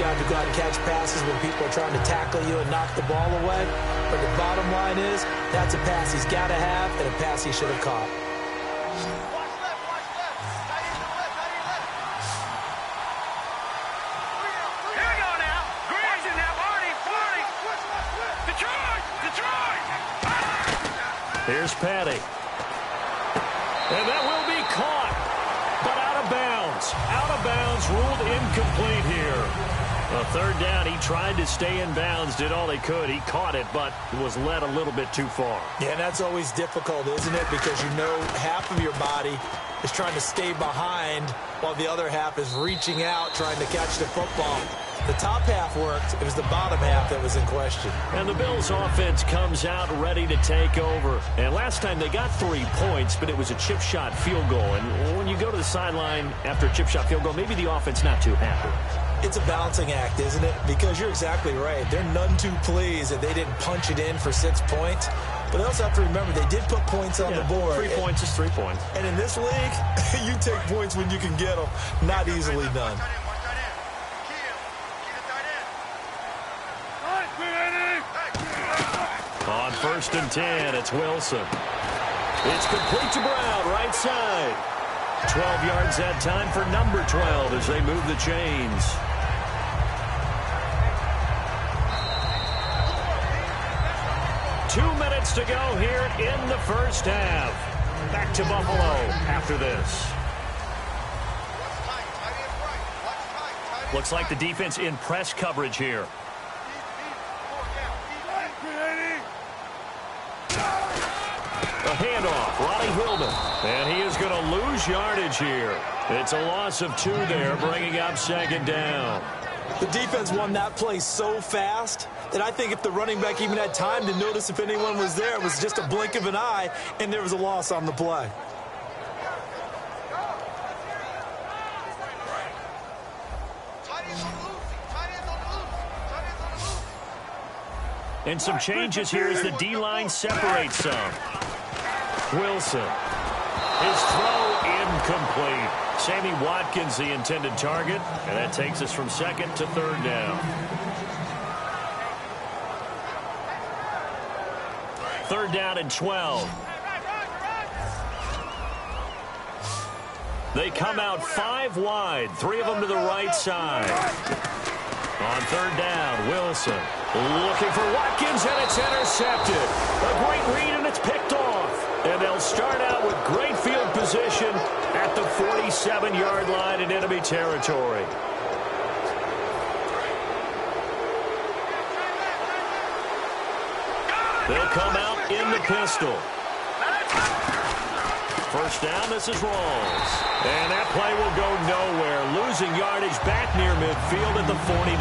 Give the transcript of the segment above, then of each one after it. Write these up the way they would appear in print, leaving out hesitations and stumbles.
job to go out and catch passes when people are trying to tackle you and knock the ball away. But the bottom line is, that's a pass he's got to have and a pass he should have caught. Here's Patty. And that will be caught, but out of bounds. Out of bounds, ruled incomplete here. A third down, he tried to stay in bounds, did all he could. He caught it, but was led a little bit too far. Yeah, and that's always difficult, isn't it? Because you know half of your body is trying to stay behind while the other half is reaching out, trying to catch the football. The top half worked. It was the bottom half that was in question. And the Bills' offense comes out ready to take over. And last time they got 3 points, but it was a chip shot field goal. And when you go to the sideline after a chip shot field goal, maybe the offense not too happy. It's a balancing act, isn't it? Because you're exactly right. They're none too pleased that they didn't punch it in for 6 points. But they also have to remember they did put points on the board. 3 points is 3 points. And in this league, you take points when you can get them. Not easily done. On 1st and 10, it's Wilson. It's complete to Brown, right side. 12 yards that time for number 12 as they move the chains. Two minutes to go here in the first half. Back to Buffalo after this. Looks like the defense in press coverage here. A handoff, Ronnie Hillman. And he is going to lose yardage here. It's a loss of 2 there, bringing up 2nd down. The defense won that play so fast that I think if the running back even had time to notice if anyone was there, it was just a blink of an eye, and there was a loss on the play. And some changes here as the D-line separates some. Wilson. His throw incomplete. Sammy Watkins the intended target, and that takes us from 2nd to 3rd down. 3rd down and 12. They come out 5 wide, 3 of them to the right side. On 3rd down, Wilson looking for Watkins, and it's intercepted. A great read, and it's picked off. And they'll start out with great field position at the 47-yard line in enemy territory. They'll come out in the pistol. 1st down, this is Rawls. And that play will go nowhere. Losing yardage back near midfield at the 49.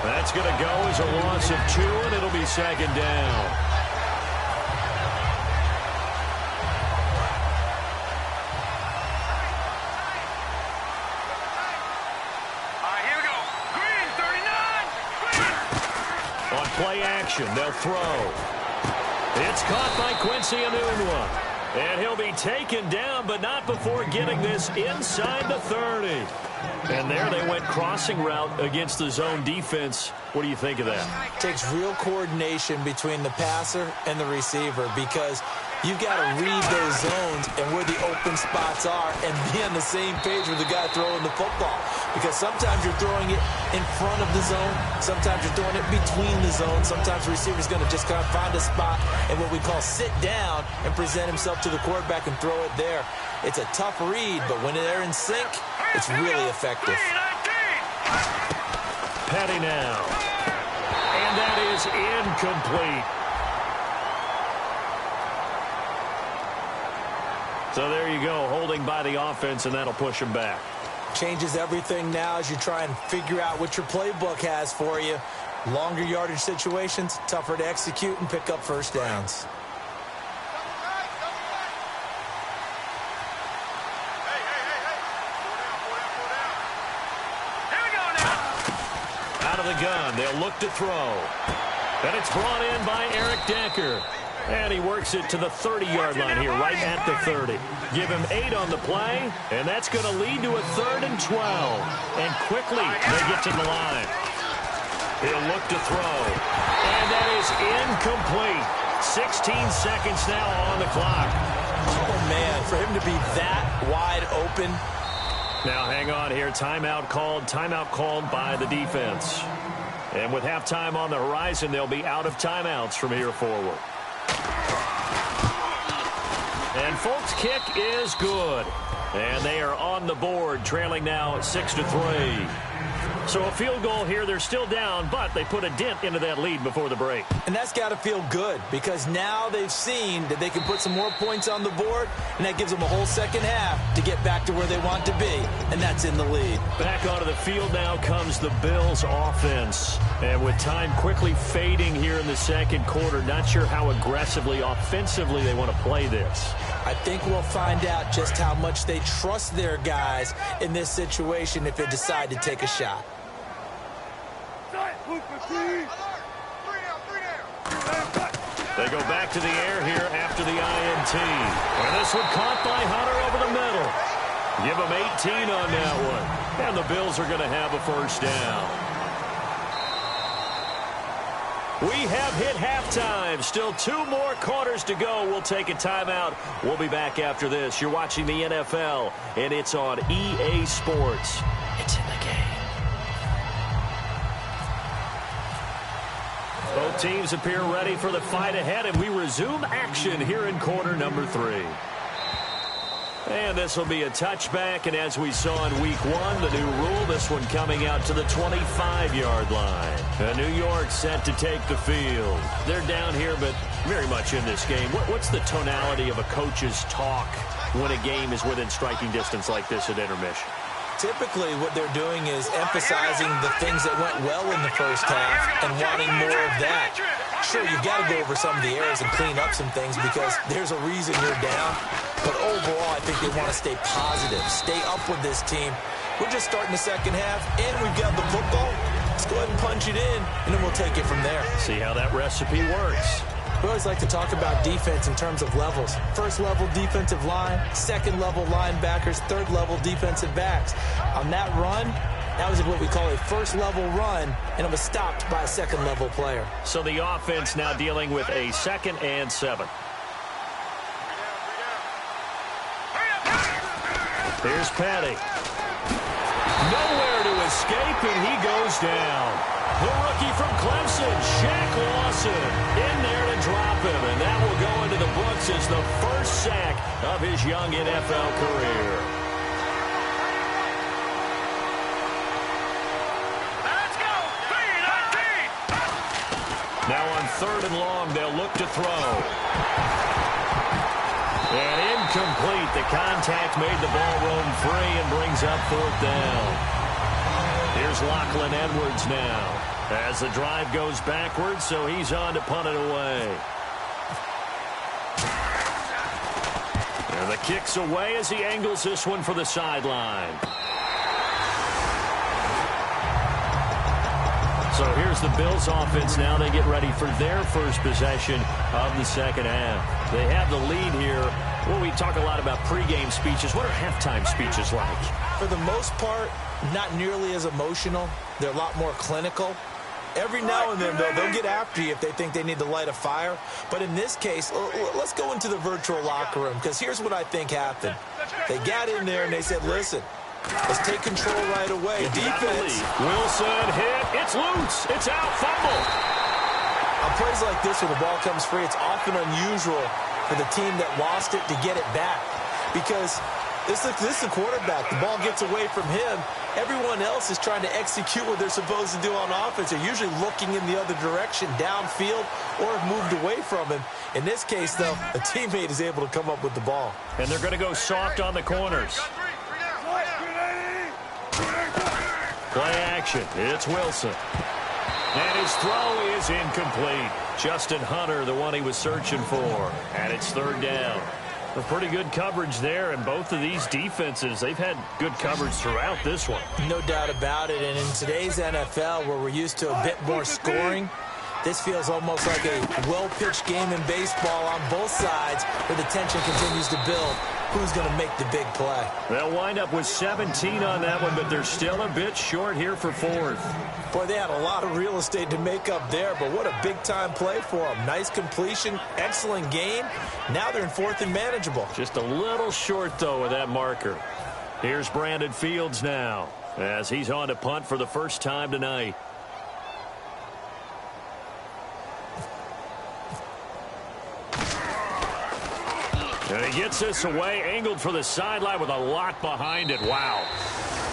That's going to go as a loss of 2, and it'll be 2nd down. Play action, they'll throw. It's caught by Quincy Enunwa. And he'll be taken down, but not before getting this inside the 30. And there they went crossing route against the zone defense. What do you think of that? Takes real coordination between the passer and the receiver because you've got to read those zones and where the open spots are and be on the same page with the guy throwing the football. Because sometimes you're throwing it in front of the zone. Sometimes you're throwing it between the zones. Sometimes the receiver's going to just kind of find a spot and what we call sit down and present himself to the quarterback and throw it there. It's a tough read, but when they're in sync, it's really effective. Petty now. And that is incomplete. So there you go, holding by the offense, and that'll push him back. Changes everything now as you try and figure out what your playbook has for you. Longer yardage situations, tougher to execute and pick up 1st downs. Out of the gun, they'll look to throw. And it's brought in by Eric Decker. And he works it to the 30-yard line here, right at the 30. Give him 8 on the play, and that's going to lead to a 3rd and 12. And quickly, they get to the line. He'll look to throw. And that is incomplete. 16 seconds now on the clock. Oh, man, for him to be that wide open. Now, hang on here. Timeout called by the defense. And with halftime on the horizon, they'll be out of timeouts from here forward. And Folk's kick is good. And they are on the board, trailing now 6-3. So a field goal here. They're still down, but they put a dent into that lead before the break. And that's got to feel good because now they've seen that they can put some more points on the board, and that gives them a whole second half to get back to where they want to be, and that's in the lead. Back onto the field now comes the Bills offense. And with time quickly fading here in the second quarter, not sure how aggressively, offensively they want to play this. I think we'll find out just how much they trust their guys in this situation if they decide to take a shot. They go back to the air here after the INT. And this one caught by Hunter over the middle. Give him 18 on that one. And the Bills are going to have a first down. We have hit halftime. Still 2 more quarters to go. We'll take a timeout. We'll be back after this. You're watching the NFL, and it's on EA Sports. It's in the game. Both teams appear ready for the fight ahead, and we resume action here in quarter number 3. And this will be a touchback, and as we saw in week 1, the new rule, this one coming out to the 25-yard line. New York set to take the field. They're down here, but very much in this game. What's the tonality of a coach's talk when a game is within striking distance like this at intermission? Typically, what they're doing is emphasizing the things that went well in the first half and wanting more of that. Sure, you've got to go over some of the errors and clean up some things because there's a reason you're down. But overall, I think they want to stay positive, stay up with this team. We're just starting the second half, and we've got the football. Let's go ahead and punch it in, and then we'll take it from there. See how that recipe works. We always like to talk about defense in terms of levels. First level defensive line, second level linebackers, third level defensive backs. On that run, that was what we call a first level run, and it was stopped by a second level player. So the offense now dealing with a 2nd and 7. Here's Petty. Nowhere to escape, and he goes down. The rookie from Clemson, Shaq Lawson, in there to drop him, and that will go into the books as the first sack of his young NFL career. Let's go! Now on 3rd and long, they'll look to throw. And incomplete. The contact made the ball roam free and brings up 4th down. Here's Lachlan Edwards now as the drive goes backwards, so he's on to punt it away. And the kick's away as he angles this one for the sideline. So here's the Bills offense now. They get ready for their first possession of the second half. They have the lead here. Well, we talk a lot about pregame speeches. What are halftime speeches like? For the most part, not nearly as emotional. They're a lot more clinical. Every now and then, though, they'll get after you if they think they need to light a fire. But in this case, let's go into the virtual locker room, because here's what I think happened. They got in there and they said, listen, let's take control right away. Defense. Wilson hit. It's loose. It's out. Fumble. On plays like this where the ball comes free, it's often unusual for the team that lost it to get it back, because this is the quarterback. The ball gets away from him. Everyone else is trying to execute what they're supposed to do on offense. They're usually looking in the other direction, downfield, or have moved away from him. In this case, though, a teammate is able to come up with the ball. And they're going to go soft on the corners. Play action. It's Wilson. And his throw is incomplete. Justin Hunter, the one he was searching for. And it's 3rd down. A pretty good coverage there, and both of these defenses, they've had good coverage throughout this one. No doubt about it, and in today's NFL, where we're used to a bit more scoring, This feels almost like a well-pitched game in baseball on both sides where the tension continues to build. Who's going to make the big play? They'll wind up with 17 on that one, but they're still a bit short here for fourth. Boy, they had a lot of real estate to make up there, but what a big-time play for them. Nice completion, excellent game. Now they're in fourth and manageable. Just a little short, though, with that marker. Here's Brandon Fields now as he's on to punt for the first time tonight. And he gets this away, angled for the sideline with a lot behind it. Wow.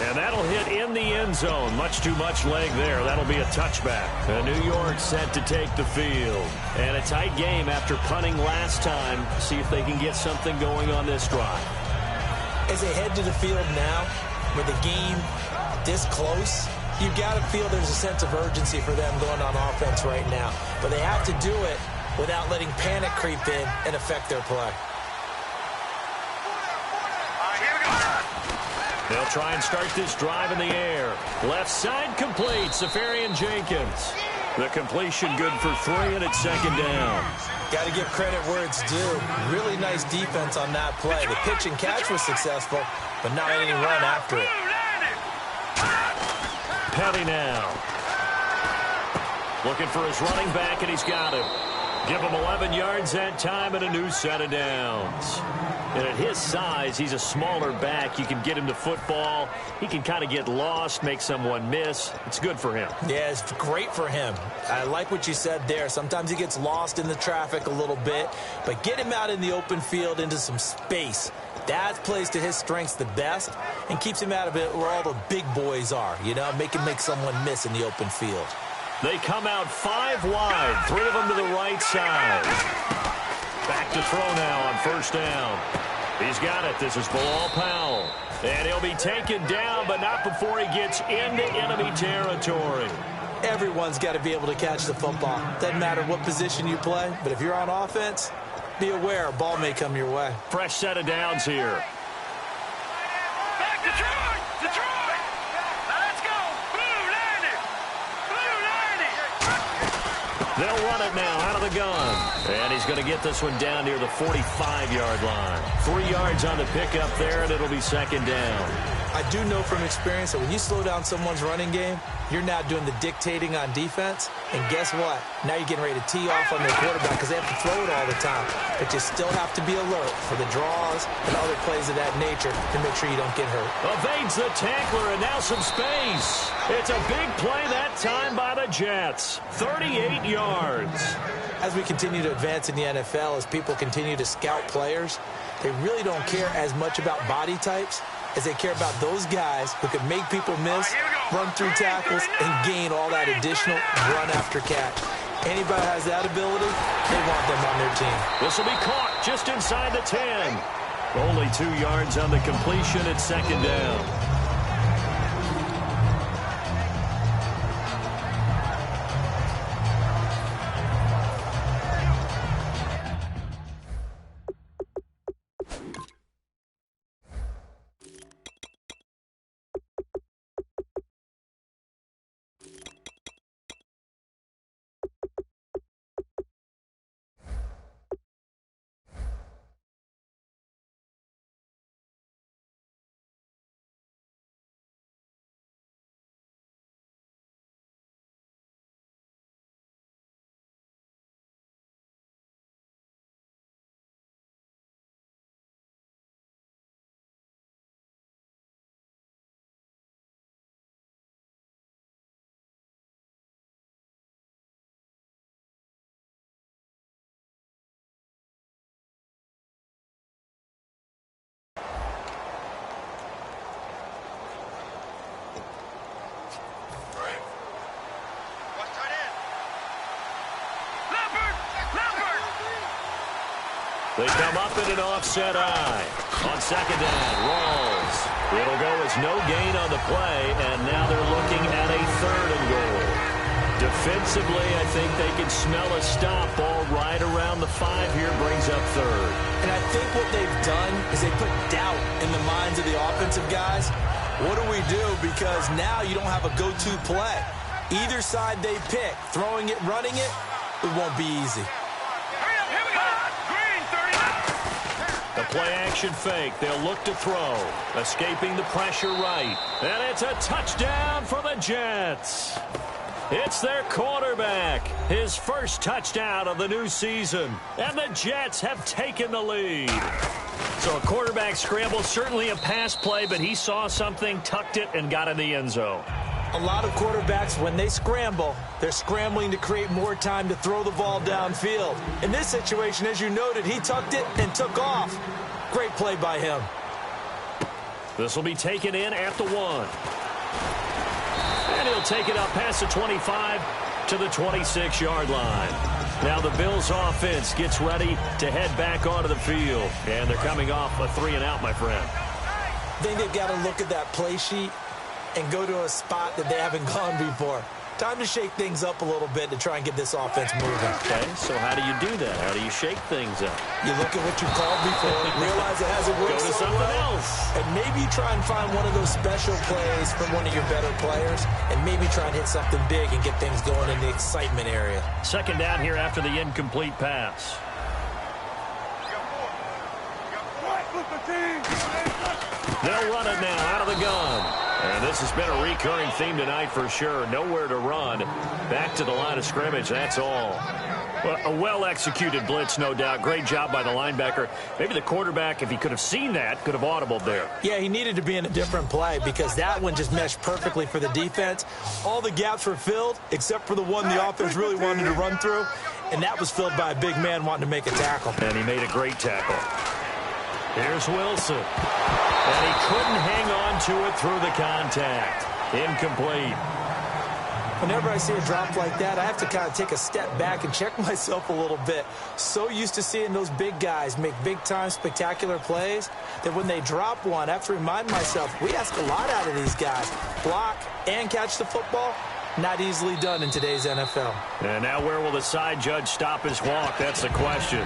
And that'll hit in the end zone. Much too much leg there. That'll be a touchback. And New York set to take the field. And a tight game after punting last time. See if they can get something going on this drive. As they head to the field now, with the game this close, you've got to feel there's a sense of urgency for them going on offense right now. But they have to do it without letting panic creep in and affect their play. They'll try and start this drive in the air. Left side complete, Safarian Jenkins. The completion good for 3, and it's second down. Got to give credit where it's due. Really nice defense on that play. The pitch and catch was successful, but not any run after it. Petty now. Looking for his running back, and he's got him. Give him 11 yards that time and a new set of downs. And at his size, he's a smaller back. You can get him to football. He can kind of get lost, make someone miss. It's good for him. Yeah, it's great for him. I like what you said there. Sometimes he gets lost in the traffic a little bit, but get him out in the open field into some space. That plays to his strengths the best and keeps him out of it where all the big boys are, you know, make someone miss in the open field. They come out 5 wide, 3 of them to the right side. Back to throw now on first down. He's got it. This is Bilal Powell. And he'll be taken down, but not before he gets into enemy territory. Everyone's got to be able to catch the football. Doesn't matter what position you play, but if you're on offense, be aware a ball may come your way. Fresh set of downs here. Back Detroit! Detroit! Now let's go! Blue 90! Blue 90! They'll run it now out of the gun. And he's going to get this one down near the 45-yard line. 3 yards on the pickup there, and it'll be second down. I do know from experience that when you slow down someone's running game, you're now doing the dictating on defense. And guess what? Now you're getting ready to tee off on their quarterback because they have to throw it all the time. But you still have to be alert for the draws and other plays of that nature to make sure you don't get hurt. Evades the tackler, and now some space. It's a big play that time by the Jets. 38 yards. As we continue to advance in the NFL, as people continue to scout players, they really don't care as much about body types as they care about those guys who can make people miss, run through tackles, and gain all that additional run after catch. Anybody has that ability, they want them on their team. This will be caught just inside the 10. Only 2 yards on the completion at second down. They come up in an offset eye. On second down, rolls. It'll go as no gain on the play, and now they're looking at a 3rd and goal. Defensively, I think they can smell a stop. Ball right around the 5 here, brings up 3rd. And I think what they've done is they put doubt in the minds of the offensive guys. What do we do? Because now you don't have a go-to play. Either side they pick, throwing it, running it, it won't be easy. Hurry up, here we go. Green, 39. The play-action fake. They'll look to throw. Escaping the pressure right. And it's a touchdown for the Jets. It's their quarterback. His first touchdown of the new season. And the Jets have taken the lead. So a quarterback scramble, certainly a pass play, but he saw something, tucked it, and got in the end zone. A lot of quarterbacks, when they scramble, they're scrambling to create more time to throw the ball downfield. In this situation, as you noted, he tucked it and took off. Great play by him. This will be taken in at the 1. And he'll take it up past the 25 to the 26-yard line. Now the Bills offense gets ready to head back onto the field. And they're coming off a 3-and-out, my friend. I think they've got to look at that play sheet and go to a spot that they haven't gone before. Time to shake things up a little bit to try and get this offense moving. Okay, so how do you do that? How do you shake things up? You look at what you called before, realize it hasn't worked Go to so something well, else. and maybe try and find one of those special plays from one of your better players, and maybe try and hit something big and get things going in the excitement area. Second down here after the incomplete pass. They'll run it now out of the gun. And this has been a recurring theme tonight for sure. Nowhere to run. Back to the line of scrimmage, that's all. Well, a well-executed blitz, no doubt. Great job by the linebacker. Maybe the quarterback, if he could have seen that, could have audibled there. Yeah, he needed to be in a different play because that one just meshed perfectly for the defense. All the gaps were filled except for the one the offense really wanted to run through, and that was filled by a big man wanting to make a tackle. And he made a great tackle. Here's Wilson. And he couldn't hang on to it through the contact. Incomplete. Whenever I see a drop like that, I have to kind of take a step back and check myself a little bit. So used to seeing those big guys make big-time spectacular plays that when they drop one, I have to remind myself, we ask a lot out of these guys. Block and catch the football, not easily done in today's NFL. And now where will the side judge stop his walk? That's the question.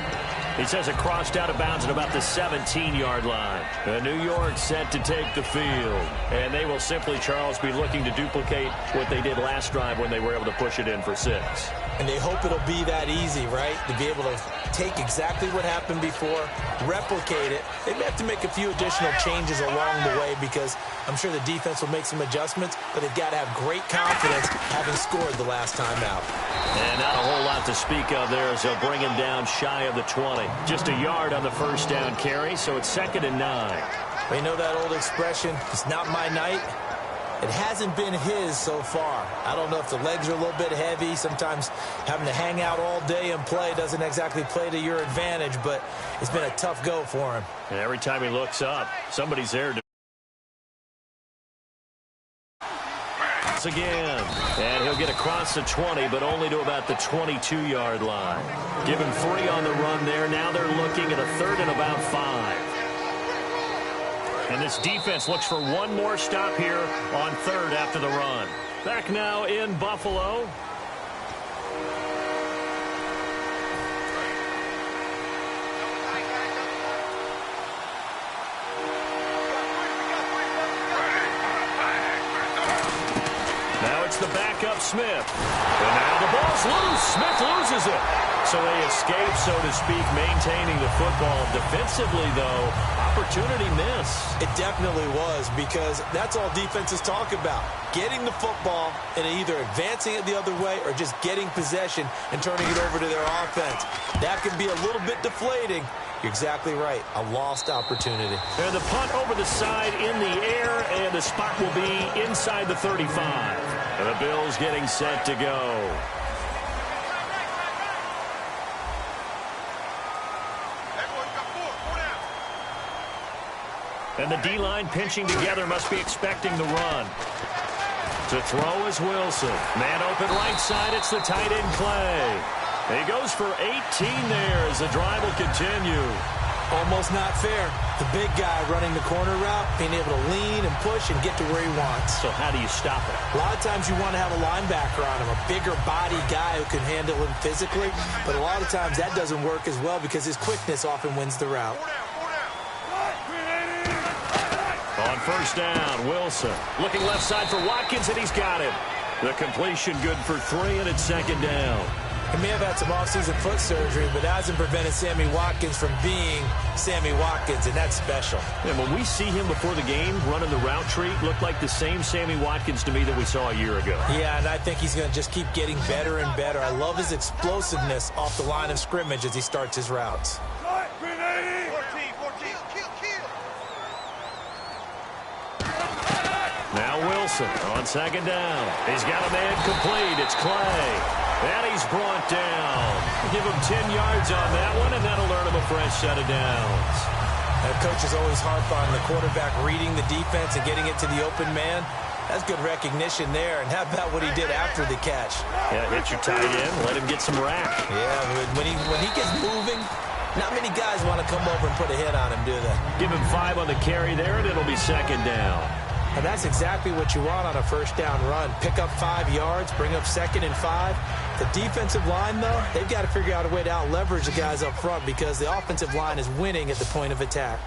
He says it crossed out of bounds at about the 17-yard line. New York set to take the field. And they will simply, Charles, be looking to duplicate what they did last drive when they were able to push it in for 6. And they hope it'll be that easy, right? To be able to take exactly what happened before, replicate it. They may have to make a few additional changes along the way because I'm sure the defense will make some adjustments, but they've got to have great confidence having scored the last time out. And not a whole lot to speak of there as they'll bring him down shy of the 20. Just a yard on the first down carry, so it's 2nd and 9. Well, you know that old expression, it's not my night? It hasn't been his so far. I don't know if the legs are a little bit heavy. Sometimes having to hang out all day and play doesn't exactly play to your advantage, but it's been a tough go for him. And every time he looks up, somebody's there to again. And he'll get across the 20, but only to about the 22-yard line. Give him 3 on the run there. Now they're looking at a 3rd and about 5. And this defense looks for one more stop here on 3rd after the run. Back now in Buffalo. The backup Smith. And now the ball's loose. Smith loses it. So they escape, so to speak, maintaining the football. Defensively, though, opportunity miss. It definitely was because that's all defenses talk about. Getting the football and either advancing it the other way or just getting possession and turning it over to their offense. That can be a little bit deflating. You're exactly right. A lost opportunity. And the punt over the side in the air, and the spot will be inside the 35. And the Bills getting set to go. And the D-line pinching together, must be expecting the run. To throw is Wilson. Man open right side, it's the tight end Clay. He goes for 18 there as the drive will continue. Almost not fair. The big guy running the corner route, being able to lean and push and get to where he wants. So how do you stop it? A lot of times you want to have a linebacker on him, a bigger body guy who can handle him physically. But a lot of times that doesn't work as well because his quickness often wins the route. On first down, Wilson looking left side for Watkins, and he's got him. The completion good for 3, and it's second down. He may have had some offseason foot surgery, but that hasn't prevented Sammy Watkins from being Sammy Watkins, and that's special. And when we see him before the game running the route tree, looked like the same Sammy Watkins to me that we saw a year ago. Yeah, and I think he's going to just keep getting better and better. I love his explosiveness off the line of scrimmage as he starts his routes. Now Wilson on second down. He's got a man complete. It's Clay. And he's brought down. Give him 10 yards on that one, and that'll earn him a fresh set of downs. Coaches always harp on the quarterback reading the defense and getting it to the open man. That's good recognition there. And how about what he did after the catch? Yeah, hit your tight end. Let him get some rack. Yeah, when he gets moving, not many guys want to come over and put a hit on him, do they? Give him 5 on the carry there, and it'll be second down. And that's exactly what you want on a first down run. Pick up 5 yards, bring up 2nd and 5. The defensive line, though, they've got to figure out a way to out-leverage the guys up front because the offensive line is winning at the point of attack.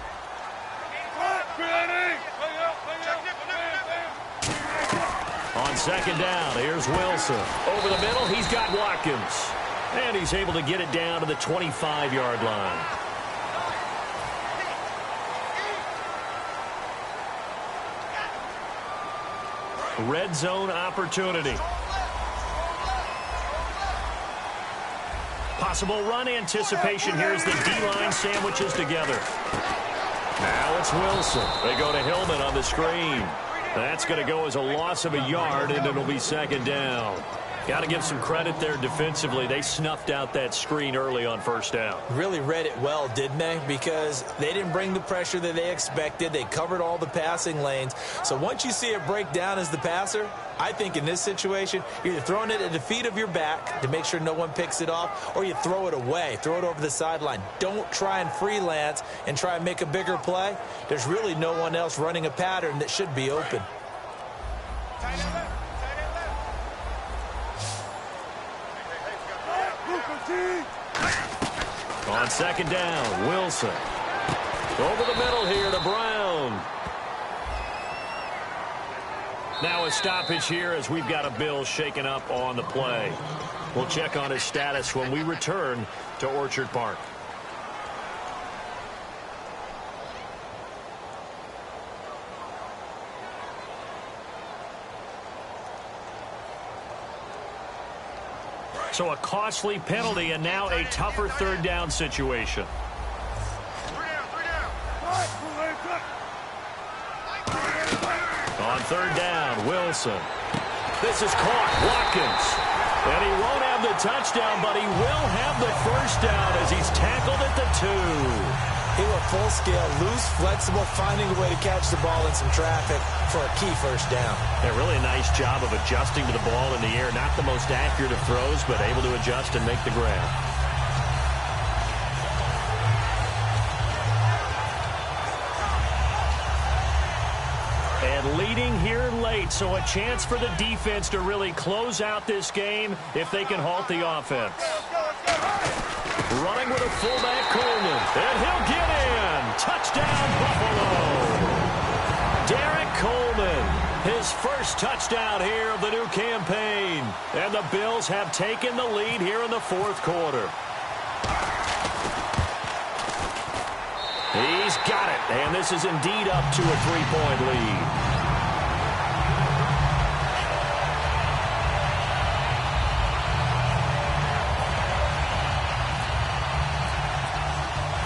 On second down, here's Wilson. Over the middle, he's got Watkins. And he's able to get it down to the 25-yard line. Red zone opportunity. Possible run anticipation. Here's the D-line sandwiches together. Now it's Wilson. They go to Hillman on the screen. That's going to go as a loss of a yard, and it'll be second down. Got to give some credit there defensively. They snuffed out that screen early on first down. Really read it well, didn't they? Because they didn't bring the pressure that they expected. They covered all the passing lanes. So once you see it break down as the passer, I think in this situation, you're either throwing it at the feet of your back to make sure no one picks it off, or you throw it away, throw it over the sideline. Don't try and freelance and try and make a bigger play. There's really no one else running a pattern that should be open. On second down, Wilson. Over the middle here to Brown. Now a stoppage here as we've got a Bill shaken up on the play. We'll check on his status when we return to Orchard Park. So a costly penalty and now a tougher third down situation. On third down, Wilson. This is caught. Watkins. And he won't have the touchdown, but he will have the first down as he's tackled at the 2. He went full scale, loose, flexible, finding a way to catch the ball in some traffic for a key first down. Yeah, really a nice job of adjusting to the ball in the air. Not the most accurate of throws, but able to adjust and make the grab. And leading here late, so a chance for the defense to really close out this game if they can halt the offense. Running with a fullback, Coleman. And he'll get in. Touchdown, Buffalo. Derek Coleman, his first touchdown here of the new campaign. And the Bills have taken the lead here in the fourth quarter. He's got it. And this is indeed up to a 3-point lead.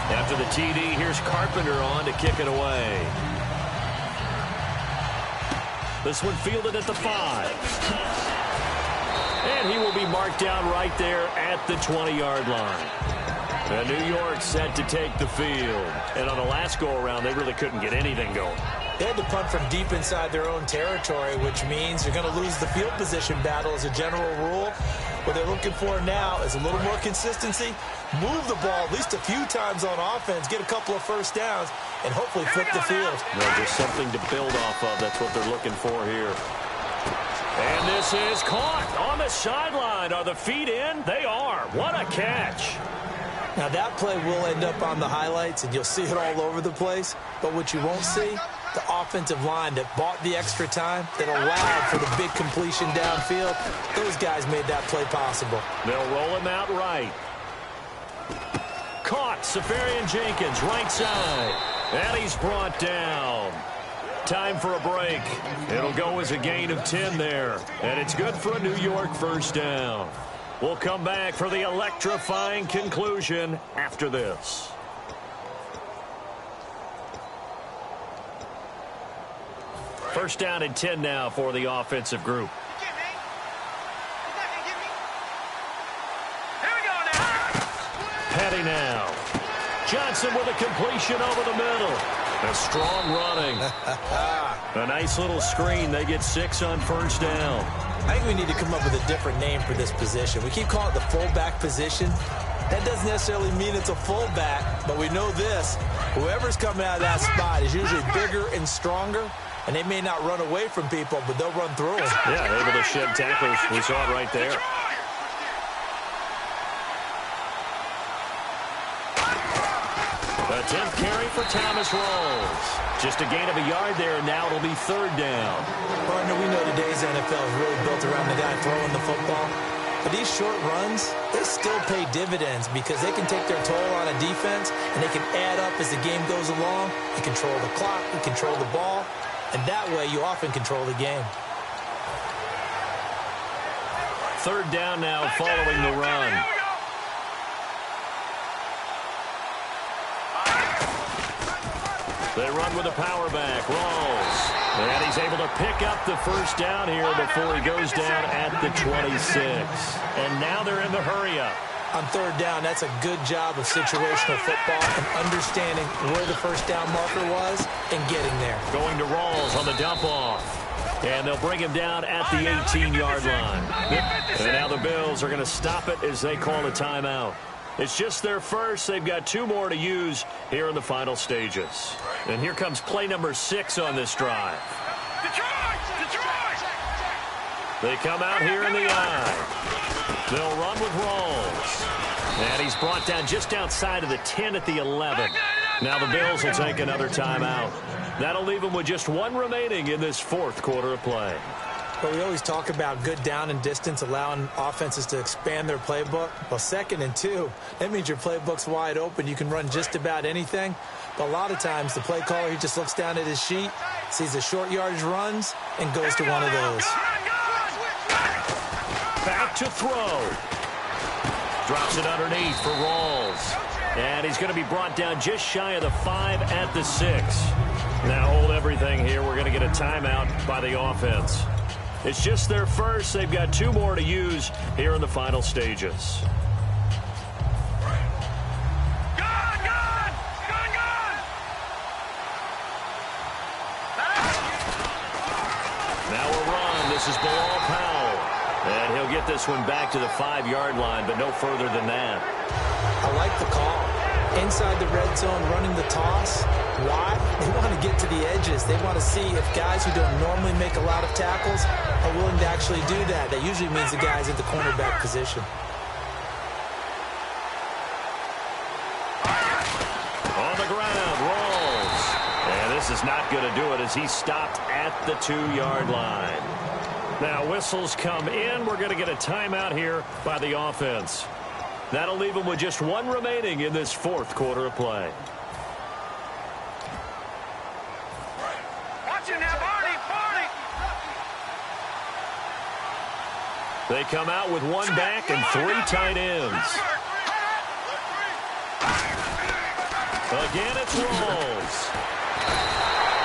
After the TD, here's Carpenter on to kick it away. This one fielded at the 5. And he will be marked down right there at the 20-yard line. And New York set to take the field. And on the last go-around, they really couldn't get anything going. They had to punt from deep inside their own territory, which means you're going to lose the field position battle as a general rule. What they're looking for now is a little more consistency, move the ball at least a few times on offense, get a couple of first downs, and hopefully flip the field. Well, just something to build off of. That's what they're looking for here. And this is caught on the sideline. Are the feet in? They are. What a catch. Now, that play will end up on the highlights, and you'll see it all over the place. But what you won't see, the offensive line that bought the extra time, that allowed for the big completion downfield. Those guys made that play possible. They'll roll him out right. Caught, Safarian Jenkins, right side. And he's brought down. Time for a break. It'll go as a gain of 10 there. And it's good for a New York first down. We'll come back for the electrifying conclusion after this. First down and 10 now for the offensive group. Petty now. Johnson with a completion over the middle. A strong running. A nice little screen. They get 6 on first down. I think we need to come up with a different name for this position. We keep calling it the fullback position. That doesn't necessarily mean it's a fullback, but we know this. Whoever's coming out of that spot is usually bigger and stronger, and they may not run away from people, but they'll run through them. Yeah, able to shed tackles. We saw it right there. A 10th carry for Thomas Rawls. Just a gain of a yard there, and now it'll be third down. Partner, we know today's NFL is really built around the guy throwing the football. But these short runs, they still pay dividends because they can take their toll on a defense, and they can add up as the game goes along. You control the clock, you control the ball, and that way you often control the game. Third down now following the run. They run with a power back. Rawls. And he's able to pick up the first down here before he goes down at the 26. And now they're in the hurry-up. On third down, that's a good job of situational football and understanding where the first down marker was and getting there. Going to Rawls on the dump-off. And they'll bring him down at the 18-yard line. And now the Bills are going to stop it as they call a timeout. It's just their first. They've got 2 more to use here in the final stages. And here comes play number 6 on this drive. They come out here in the eye. They'll run with Rawls. And he's brought down just outside of the 10 at the 11. Now the Bills will take another timeout. That'll leave them with just 1 remaining in this fourth quarter of play. But we always talk about good down and distance, allowing offenses to expand their playbook. Well, 2nd and 2, that means your playbook's wide open. You can run just about anything. But a lot of times, the play caller, he just looks down at his sheet, sees the short yardage runs, and goes to one of those. Back to throw. Drops it underneath for Rawls. And he's going to be brought down just shy of the 5 at the 6. Now hold everything here. We're going to get a timeout by the offense. It's just their first. They've got 2 more to use here in the final stages. Now a run. This is Bilal Powell. And he'll get this one back to the 5-yard line, but no further than that. I like the call. Inside the red zone, running the toss. Why? They want to get to the edges. They want to see if guys who don't normally make a lot of tackles are willing to actually do that. That usually means the guy's at the cornerback position. On the ground, Rawls. And this is not going to do it as he's stopped at the 2-yard line. Now whistles come in. We're going to get a timeout here by the offense. That'll leave them with just 1 remaining in this fourth quarter of play. Watch it now, Barney. They come out with 1 back and 3 tight ends. Again, it's Rawls.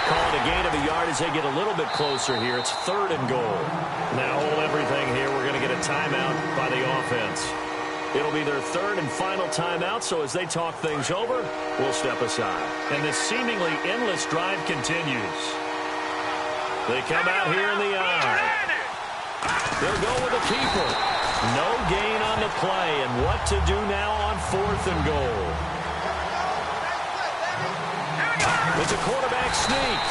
Call it a gain of a yard as they get a little bit closer here. It's 3rd and goal. Now hold everything here. We're going to get a timeout by the offense. It'll be their 3rd and final timeout, so as they talk things over, we'll step aside. And this seemingly endless drive continues. They come out here in the eye. They'll go with a keeper. No gain on the play, and what to do now on 4th and goal. It's a quarterback sneak.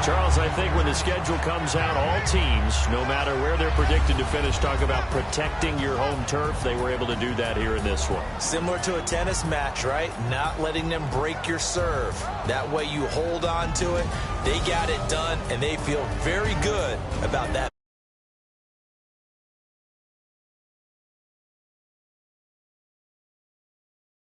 Charles, I think when the schedule comes out, all teams, no matter where they're predicted to finish, talk about protecting your home turf. They were able to do that here in this one. Similar to a tennis match, right? Not letting them break your serve. That way you hold on to it. They got it done, and they feel very good about that.